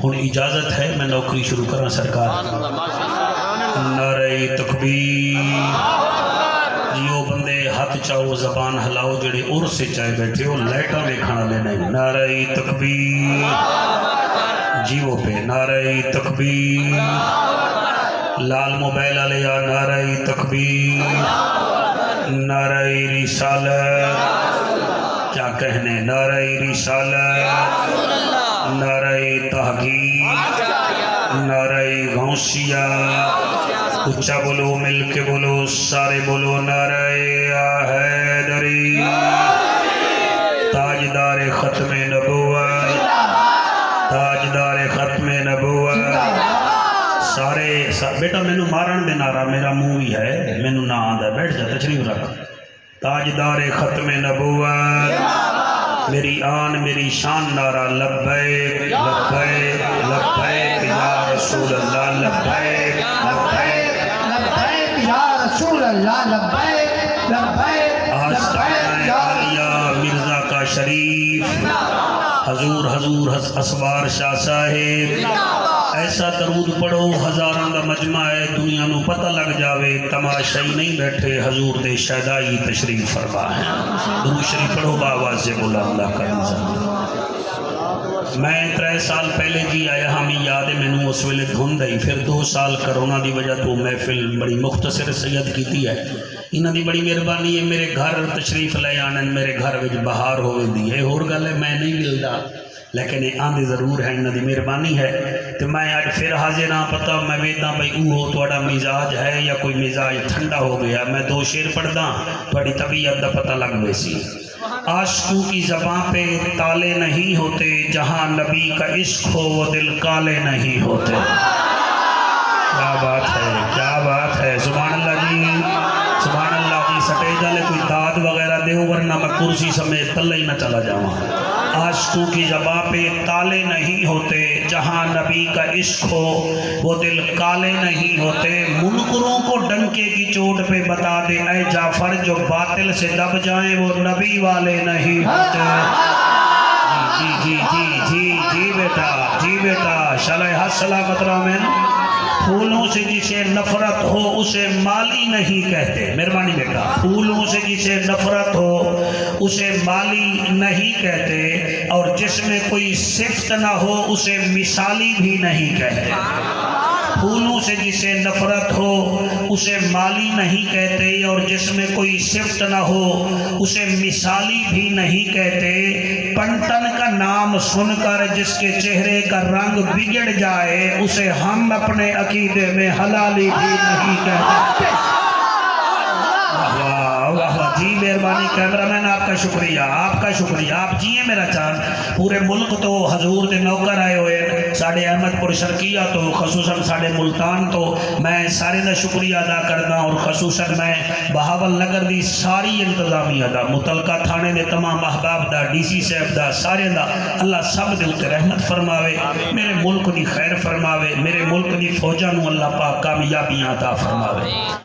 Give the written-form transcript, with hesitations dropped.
ہن اجازت ہے میں نوکری شروع کراں سرکار؟ نعرہ تکبیر۔ جیو بندے ہاتھ چاہو زبان ہلاؤ جڑے اور سے چاہے بیٹھے ہو لائٹاں ویکھنا لینے نعرہ تکبیر۔ جیو پہ نعرہ تکبیر۔ لال موبائل علیہ نعرہ تکبیر۔ نعرہ رسالت کیا کہنے، نعرہ رسالت، نعرہ تحقیق، نعرہ غوثیہ، اچھا بولو مل کے بولو سارے بولو نعرہ حیدری۔ تاجدار ختم نبوت، تاجدار ختم نبوت۔ سارے بیٹا مینو مارن دے نعرہ میرا منہ بھی ہے، مینو نہ آندا، بیٹھ جا تشریف رکھ۔ تاجدار ختم نبوت، میری آن میری شان نعرہ لبیک لبیک لبیک یا رسول اللہ، لبیک لبیک لبیک یا رسول اللہ، لبیک لبیک آستانہ عالیہ مرزا کا شریف، حضور اسوار شاہ صاحب۔ ایسا درود پڑھو ہزاراں دا مجمع ہے، دنیا نو پتہ لگ جاوے تماشائی نہیں بیٹھے، حضور دے شہدائی تشریف فرما ہے۔ درود شریف پڑھو باواز سے بولا اللہ کا نظام۔ میں 3 سال پہلے جی آیا ہمیں یاد ہے، میں نے اس ویلے دھند آئی، پھر 2 سال کرونا دی وجہ تو محفل بڑی مختصر سید کیتی ہے۔ انہاں دی بڑی مہربانی ہے، میرے گھر تشریف لے آنن، میرے گھر وچ بہار ہوئے دی ہے، اور گل ہے میں نہیں ملدا لیکن آندے ضرور ہے، انہاں دی مہربانی ہے۔ تو میں آج پھر حاضر ہاں، پتہ میں ویداں بھئی اوہ تھوڑا مزاج ہے یا کوئی مزاج ٹھنڈا ہو گیا، میں 2 شعر پڑھدا تھوڑی طبیعت دا پتہ لگ ویسی۔ عاشقوں کی زباں پہ تالے نہیں ہوتے، جہاں نبی کا عشق ہو وہ دل کالے نہیں ہوتے۔ کیا بات ہے، کیا بات ہے، سبحان اللہ جی، سبحان اللہ جی۔ سٹیج والے کوئی داد وغیرہ دے ورنہ میں کرسی سمیت تلے ہی نہ چلا جاؤں۔ عاشقوں کی زباں پہ تالے نہیں ہوتے، جہاں نبی کا عشق ہو وہ دل کالے نہیں ہوتے۔ منکروں کو ڈنکے کی چوٹ پہ بتا دے اے جعفر، جو باطل سے دب جائیں وہ نبی والے نہیں ہوتے۔ جی جی جی جی جی بیٹا، جی بیٹا، شالہ حد سلامت رامن۔ پھولوں سے جسے نفرت ہو اسے مالی نہیں کہتے، مہربانی بیٹا، پھولوں سے جسے نفرت ہو اسے مالی نہیں کہتے، اور جس میں کوئی صفت نہ ہو اسے مثالی بھی نہیں کہتے۔ پھولوں سے جسے نفرت ہو اسے مالی نہیں کہتے، اور جس میں کوئی صفت نہ ہو اسے مثالی بھی نہیں کہتے۔ پنٹن کا نام سن کر جس کے چہرے کا رنگ بگڑ جائے اسے ہم اپنے عقیدے میں حلالی بھی نہیں کہتے۔ واہ واہ جی، مہربانی کیمرہ مین آپ کا شکریہ، آپ کا شکریہ، آپ جیئے میرا چاند۔ پورے ملک تو حضور دے نوکر آئے ہوئے، ساڑھے احمد پور شرکیہ تو خصوصاً ساڑھے ملتان تو میں سارے دا شکریہ ادا کرنا، اور خصوصاً میں بہاول نگر دی ساری انتظامیہ دا، متعلقہ تھانے دے تمام احباب دا، ڈی سی صاحب دا، سارے دا اللہ سب دے اتے رحمت فرماوے، میرے ملک دی خیر فرماوے، میرے ملک دی فوجاں نو اللہ پاک کامیابیاں عطا فرماوے۔